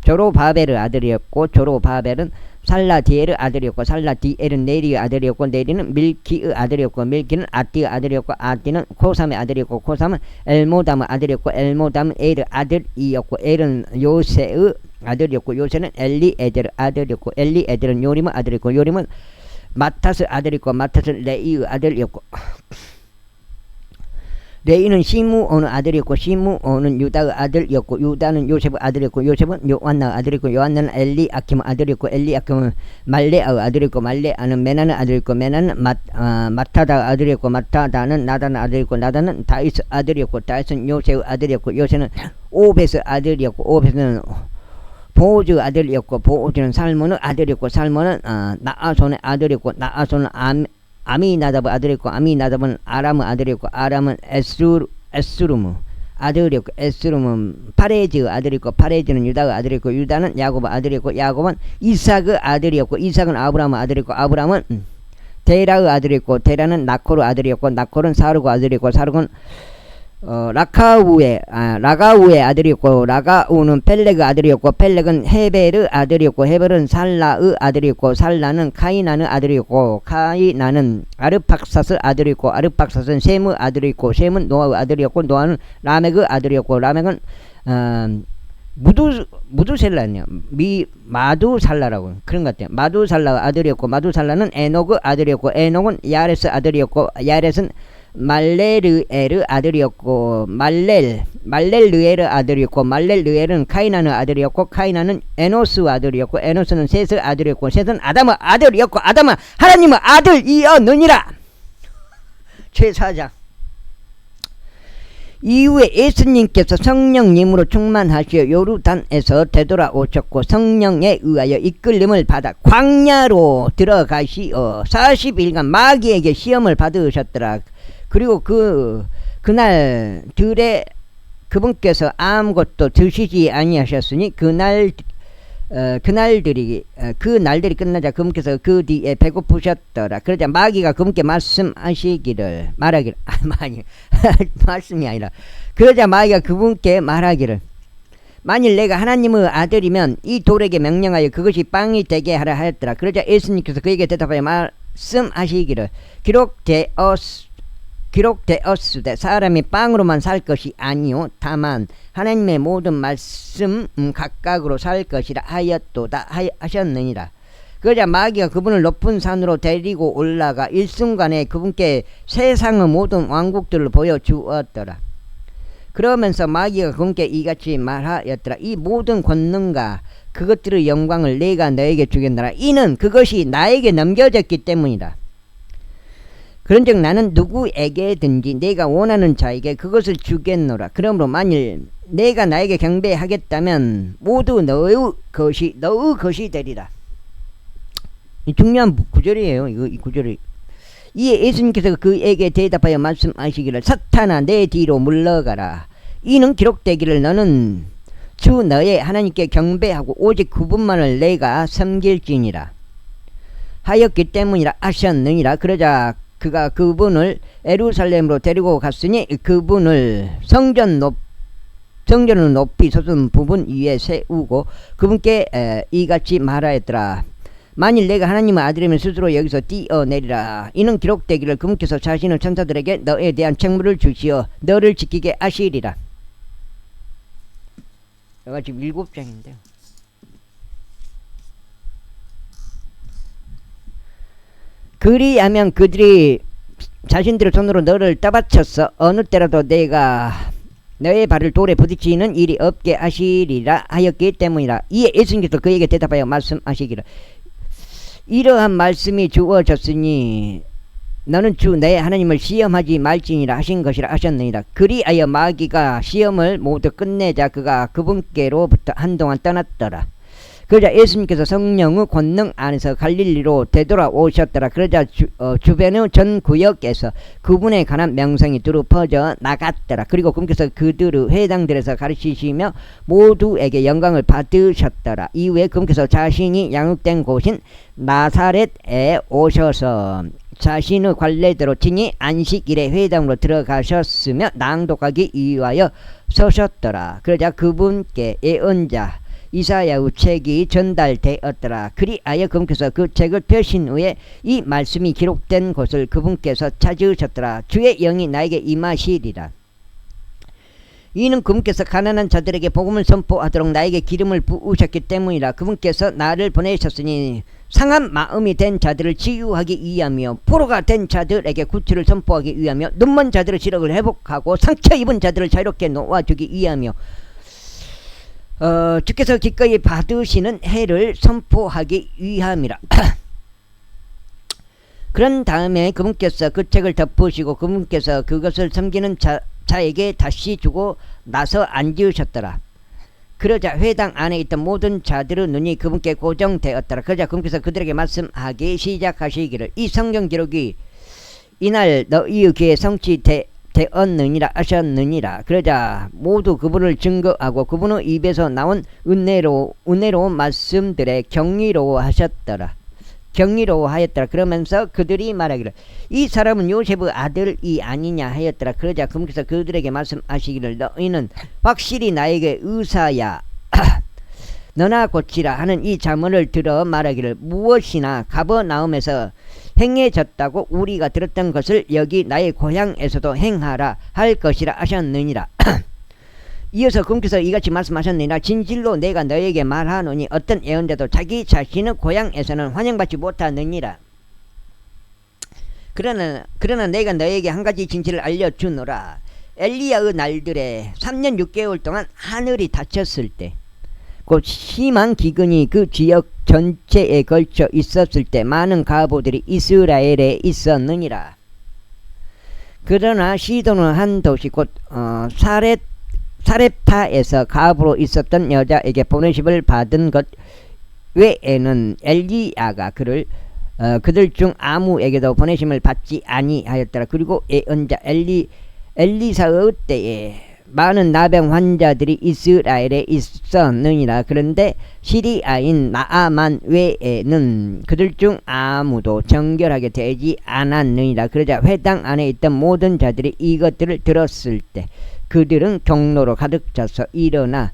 조로바벨의 아들이었고 조로바벨은 살라디엘의 아들이었고 살라디엘은 네리의 아들이었고 네리는 밀키의 아들이었고 밀키는 아띠의 아들이었고 아띠는 코삼의 아들이었고 코삼은 엘모담의 아들이었고 엘모담은 엘의 아들이었고 엘은 요새의 아들이었고 요새는 엘리에델의 아들이었고 엘리에델은 요림의 아들이었고 요림은 마탓의 아들이었고 마탓은 레이의 아들이었고 레이는 시므온의 아들이었고 시므온은 유다의 아들이었고 유다는 요셉의 아들이었고 요셉은 요한나의 아들이었고 요한나는 엘리아킴의 아들이었고 엘리아킴은 말레아의 아들이었고 말레아는 메나의 아들이었고 메나는 마타다의 아들이었고 마타다는 나단의 아들이었고 나단은 다윗의 아들이었고 다윗은 요새의 아들이었고 요새는 오벳의 아들이었고 오벳은 보오즈의 아들이었고 보오즈는 살몬의 아들이었고 살몬은 나아손의 아들이었고 나아손은 아미나답의 아들이었고 아미나답은 아람의 아들이었고 아람은 에스루무 아들이었고 에스루는 파레즈의 아들이었고 파레즈는 유다의 아들이었고 유다는 야곱의 아들이었고 야곱은 이삭의 아들이었고 이삭은 아브라함의 아들이었고 아브라함은 데라의 아들이었고 데라는 나콜의 아들이었고 나콜은 사룩의 아들이었고 사룩은 라가우의 아들이었고 라가우는 펠렉의 아들이었고 펠렉은 헤벨의 아들이었고 헤벨은 살라의 아들이었고 살라는 카이난의 아들이었고 카이난은 아르팍사스의 아들이었고 아르팍사스는 셈의 아들이었고 셈은 노아의 아들이었고 노아는 라멕의 아들이었고 라멕은 무두셀라냐 마두살라라고 그런 것 같아요. 마두살라의 아들이었고 마두살라는 에녹의 아들이었고 에녹은 야렛의 아들이었고 야렛은 말레르엘의 아들이었고 말렐르엘의 아들이었고 말렐르엘은 카이난의 아들이었고 카이난은 에노스의 아들이었고 에노스는 셋의 아들이었고 셋은 아담의 아들이었고 아담은 하나님의 아들이었느니라. 제4장 이후에 예수님께서 성령님으로 충만하시어 요르단에서 되돌아오셨고 성령에 의하여 이끌림을 받아 광야로 들어가시어 40일간 마귀에게 시험을 받으셨더라. 그리고 그날 들에 그분께서 아무것도 드시지 아니하셨으니 그 날들이 끝나자 그분께서 그 뒤에 배고프셨더라. 그러자 마귀가 그분께 말씀이 아니라 그러자 마귀가 그분께 말하기를 만일 내가 하나님의 아들이면 이 돌에게 명령하여 그것이 빵이 되게 하라 하였더라. 그러자 예수님께서 그에게 대답하여 말씀하시기를 기록되었으되 사람이 빵으로만 살 것이 아니요 다만 하나님의 모든 말씀 각각으로 살 것이라 하였도다 하셨느니라. 그러자 마귀가 그분을 높은 산으로 데리고 올라가 일순간에 그분께 세상의 모든 왕국들을 보여주었더라. 그러면서 마귀가 그분께 이같이 말하였더라. 이 모든 권능과 그것들의 영광을 내가 너에게 주겠노라. 이는 그것이 나에게 넘겨졌기 때문이다. 그런즉 나는 누구에게든지 내가 원하는 자에게 그것을 주겠노라. 그러므로 만일 내가 나에게 경배하겠다면 모두 너의 것이 되리라. 중요한 구절이에요. 이 구절이. 이에 예수님께서 그에게 대답하여 말씀하시기를 사탄아 내 뒤로 물러가라. 이는 기록되기를 너는 주 너의 하나님께 경배하고 오직 그분만을 내가 섬길지니라 하였기 때문이라 하셨느니라. 그러자 그가 그분을 예루살렘으로 데리고 갔으니 그분을 성전을 높이 솟은 부분 위에 세우고 그분께 이같이 말하였더라. 만일 내가 하나님의 아들이면 스스로 여기서 뛰어내리라. 이는 기록되기를 그분께서 자신의 천사들에게 너에 대한 책무를 주시어 너를 지키게 하시리라. 여기가 지금 7장인데요. 그리하면 그들이 자신들의 손으로 너를 떠받쳐서 어느 때라도 내가 너의 발을 돌에 부딪히는 일이 없게 하시리라 하였기 때문이라. 이에 예수님께서 그에게 대답하여 말씀하시기를 이러한 말씀이 주어졌으니 너는 주 내 하나님을 시험하지 말지니라 하신 것이라 하셨느니라. 그리하여 마귀가 시험을 모두 끝내자 그가 그분께로부터 한동안 떠났더라. 그러자 예수님께서 성령의 권능 안에서 갈릴리로 되돌아오셨더라. 그러자 주변의 전 구역에서 그분에 관한 명성이 두루 퍼져 나갔더라. 그리고 그분께서 그들의 회당들에서 가르치시며 모두에게 영광을 받으셨더라. 이후에 그분께서 자신이 양육된 곳인 나사렛에 오셔서 자신의 관례대로 친히 안식일에 회당으로 들어가셨으며 낭독하기 위하여 서셨더라. 그러자 그분께 예언자 이사야의 책이 전달되었더라. 그리하여 그분께서 그 책을 펴신 후에 이 말씀이 기록된 곳을 그분께서 찾으셨더라. 주의 영이 나에게 임하시리라. 이는 그분께서 가난한 자들에게 복음을 선포하도록 나에게 기름을 부으셨기 때문이라. 그분께서 나를 보내셨으니 상한 마음이 된 자들을 치유하기 위하며 포로가 된 자들에게 구출을 선포하기 위하며 눈먼 자들의 시력을 회복하고 상처 입은 자들을 자유롭게 놓아주기 위하며 주께서 기꺼이 받으시는 해를 선포하기 위함이라. 그런 다음에 그분께서 그 책을 덮으시고 그분께서 그것을 섬기는 자에게 다시 주고 나서 앉으셨더라. 그러자 회당 안에 있던 모든 자들의 눈이 그분께 고정되었더라. 그러자 그분께서 그들에게 말씀하기 시작하시기를 이 성경 기록이 이날 너희의 귀에 성취되었느니라 하셨느니라. 그러자 모두 그분을 증거하고 그분의 입에서 나온 은혜로운 말씀들에 경이로워하였더라. 그러면서 그들이 말하기를 이 사람은 요셉의 아들이 아니냐 하였더라. 그러자 그분께서 그들에게 말씀하시기를 너희는 확실히 나에게 의사야 너나 고치라 하는 이 자문을 들어 말하기를 무엇이나 가버나움에서 행해졌다고 우리가 들었던 것을 여기 나의 고향에서도 행하라 할 것이라 하셨느니라. 이어서 그분께서 이같이 말씀하셨느니라. 진실로 내가 너에게 말하노니 어떤 예언자도 자기 자신의 고향에서는 환영받지 못하느니라. 그러나 내가 너에게 한 가지 진실을 알려주노라. 엘리야의 날들에 3년 6개월 동안 하늘이 닫혔을 때 곧 심한 기근이 그 지역 전체에 걸쳐 있었을 때 많은 가보들이 이스라엘에 있었느니라. 그러나 시돈의 한 도시 곧 사렙타에서 가부로 있었던 여자에게 보내심을 받은 것 외에는 엘리야가 그들 중 아무에게도 보내심을 받지 아니하였더라. 그리고 예언자 엘리사의 때에 많은 나병 환자들이 이스라엘에 있었느니라. 그런데 시리아인 나아만 외에는 그들 중 아무도 정결하게 되지 않았느니라. 그러자 회당 안에 있던 모든 자들이 이것들을 들었을 때 그들은 경로로 가득 차서 일어나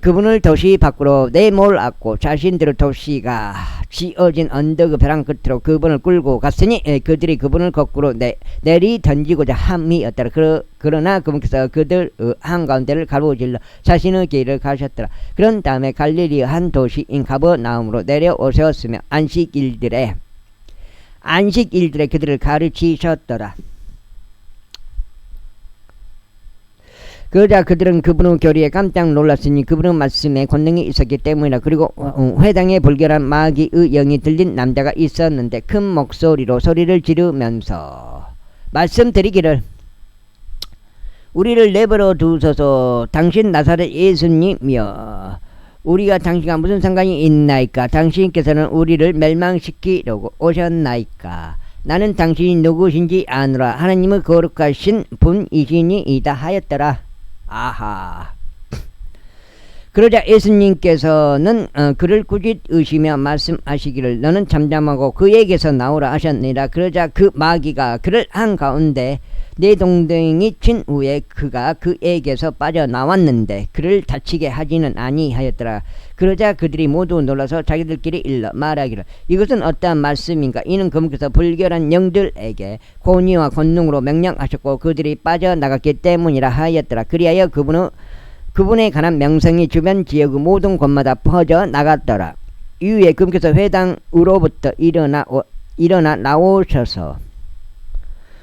그분을 도시 밖으로 내몰았고 자신들의 도시가 지어진 언덕의 벼랑 끝으로 그분을 끌고 갔으니 그들이 그분을 거꾸로 내리 던지고자 함이었더라. 그러나 그분께서 그들 한가운데를 가로질러 자신의 길을 가셨더라. 그런 다음에 갈릴리 한 도시인 가버나움으로 내려오셨으며 안식일들에 그들을 가르치셨더라. 그러자 그들은 그분의 교리에 깜짝 놀랐으니 그분의 말씀에 권능이 있었기 때문이라. 그리고 회당에 불결한 마귀의 영이 들린 남자가 있었는데 큰 목소리로 소리를 지르면서 말씀드리기를 우리를 내버려 두소서. 당신 나사렛 예수님이여 우리가 당신과 무슨 상관이 있나이까? 당신께서는 우리를 멸망시키려고 오셨나이까? 나는 당신이 누구신지 아노라. 하나님의 거룩하신 분이시니이다 하였더라. 아하. 그러자 예수님께서는 그를 꾸짖으시며 말씀하시기를 너는 잠잠하고 그에게서 나오라 하셨느니라. 그러자 그 마귀가 그를 한가운데 내 동댕이 친 후에 그가 그에게서 빠져나왔는데 그를 다치게 하지는 아니하였더라. 그러자 그들이 모두 놀라서 자기들끼리 일러 말하기를 이것은 어떠한 말씀인가? 이는 그분께서 불결한 영들에게 권위와 권능으로 명령하셨고 그들이 빠져나갔기 때문이라 하였더라. 그리하여 그분에 관한 명성이 주변 지역의 모든 곳마다 퍼져 나갔더라. 이후에 그분께서 회당으로부터 일어나 나오셔서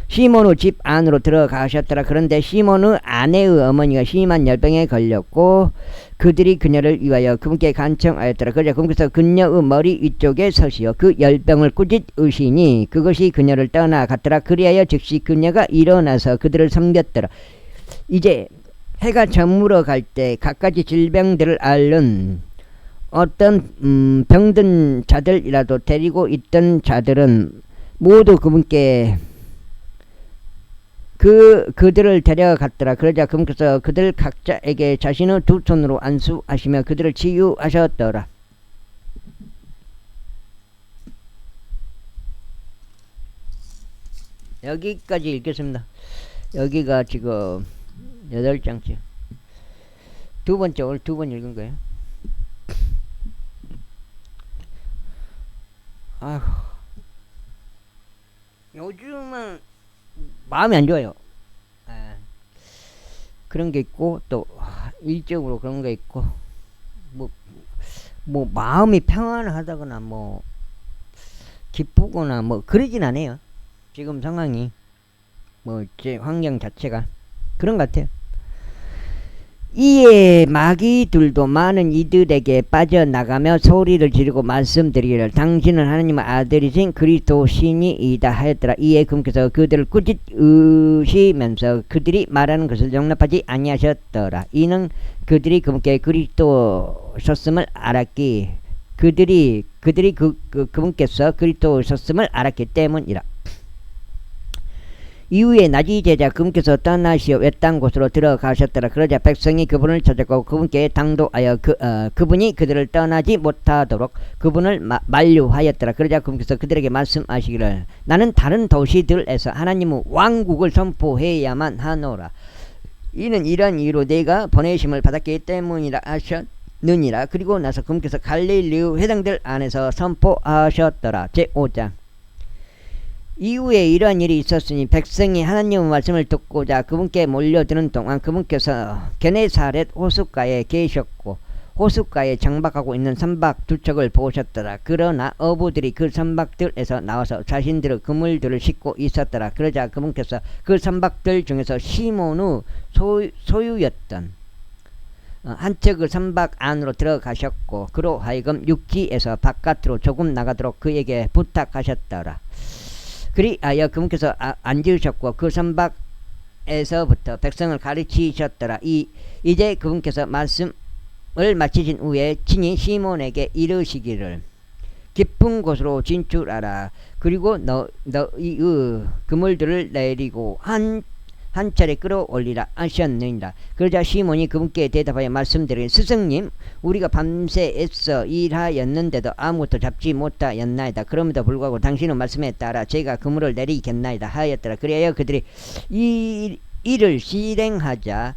시몬의 집 안으로 들어가셨더라. 그런데 시몬의 아내의 어머니가 심한 열병에 걸렸고 그들이 그녀를 위하여 그분께 간청하였더라. 그러자 그분께서 그녀의 머리 위쪽에 서시어 그 열병을 꾸짖으시니 그것이 그녀를 떠나갔더라. 그리하여 즉시 그녀가 일어나서 그들을 섬겼더라. 이제 해가 저물어 갈 때 갖가지 질병들을 앓는 어떤 병든 자들이라도 데리고 있던 자들은 모두 그분께 그들을 데려갔더라. 그러자 그분께서 그들 각자에게 자신의 두 손으로 안수하시며 그들을 치유하셨더라. 여기까지 읽겠습니다. 여기가 지금 8장째. 두 번째, 오늘 두 번 읽은 거예요. 아휴. 요즘은 마음이 안 좋아요. 그런 게 있고, 또, 일적으로 그런 게 있고, 마음이 평안하다거나, 기쁘거나, 그러진 않아요. 지금 상황이, 제 환경 자체가. 그런 것 같아요. 이에 마귀들도 많은 이들에게 빠져나가며 소리를 지르고 말씀드리기를 당신은 하나님의 아들이신 그리스도시니이다 하였더라. 이에 그분께서 그들을 꾸짖으시면서 그들이 말하는 것을 용납하지 아니하셨더라. 이는 그들이 그분께 그리스도셨음을 알았기 그분께서 그리스도셨음을 알았기 때문이라. 이후에 나지 제자 그분께서 떠나시어 외딴 곳으로 들어가셨더라. 그러자 백성이 그분을 찾았고 그분께 당도하여 그분이 그들을 떠나지 못하도록 그분을 만류하였더라. 그러자 그분께서 그들에게 말씀하시기를 나는 다른 도시들에서 하나님의 왕국을 선포해야만 하노라. 이는 이런 이유로 내가 보내심을 받았기 때문이라 하셨느니라. 그리고 나서 그분께서 갈릴리 회당들 안에서 선포하셨더라. 제5장. 이후에 이러한 일이 있었으니 백성이 하나님의 말씀을 듣고자 그분께 몰려드는 동안 그분께서 게네사렛 호숫가에 계셨고 호숫가에 정박하고 있는 선박 두 척을 보셨더라. 그러나 어부들이 그 선박들에서 나와서 자신들의 그물들을 싣고 있었더라. 그러자 그분께서 그 선박들 중에서 시몬의 소유였던 한 척의 선박 안으로 들어가셨고 그로 하여금 육지에서 바깥으로 조금 나가도록 그에게 부탁하셨더라. 그리하여 그분께서 앉으셨고 그 선박에서부터 백성을 가르치셨더라. 이제 그분께서 말씀을 마치신 후에 친히 시몬에게 이르시기를 깊은 곳으로 진출하라. 그리고 너희 그물들을 내리고 한 차례 끌어올리라 하셨느니라. 그러자 시몬이 그분께 대답하여 말씀드리기를 스승님 우리가 밤새 애써 일하였는데도 아무것도 잡지 못하였나이다. 그럼에도 불구하고 당신의 말씀에 따라 제가 그물을 내리겠나이다 하였더라. 그리하여 그들이 이 일을 실행하자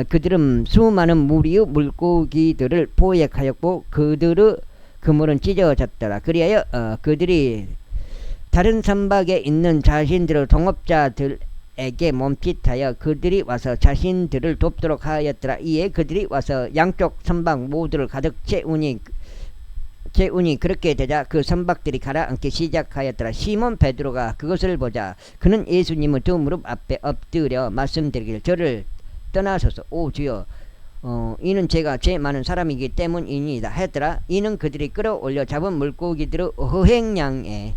그들은 수많은 무리의 물고기들을 포획하였고 그들의 그물은 찢어졌더라. 그리하여 그들이 다른 선박에 있는 자신들의 동업자들에게 몸짓하여 그들이 와서 자신들을 돕도록 하였더라. 이에 그들이 와서 양쪽 선박 모두를 가득 채우니 그렇게 되자 그 선박들이 가라앉기 시작하였더라. 시몬 베드로가 그것을 보자 그는 예수님의 두 무릎 앞에 엎드려 말씀드리길 저를 떠나소서. 오 주여, 이는 제가 죄 많은 사람이기 때문이니이다 했더라. 이는 그들이 끌어올려 잡은 물고기들의 허행량에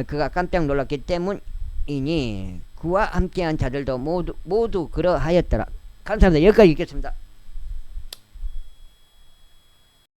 그가 깜짝 놀랐기 때문이니 그와 함께한 자들도 모두 그러하였더라. 감사합니다. 여기까지 읽겠습니다.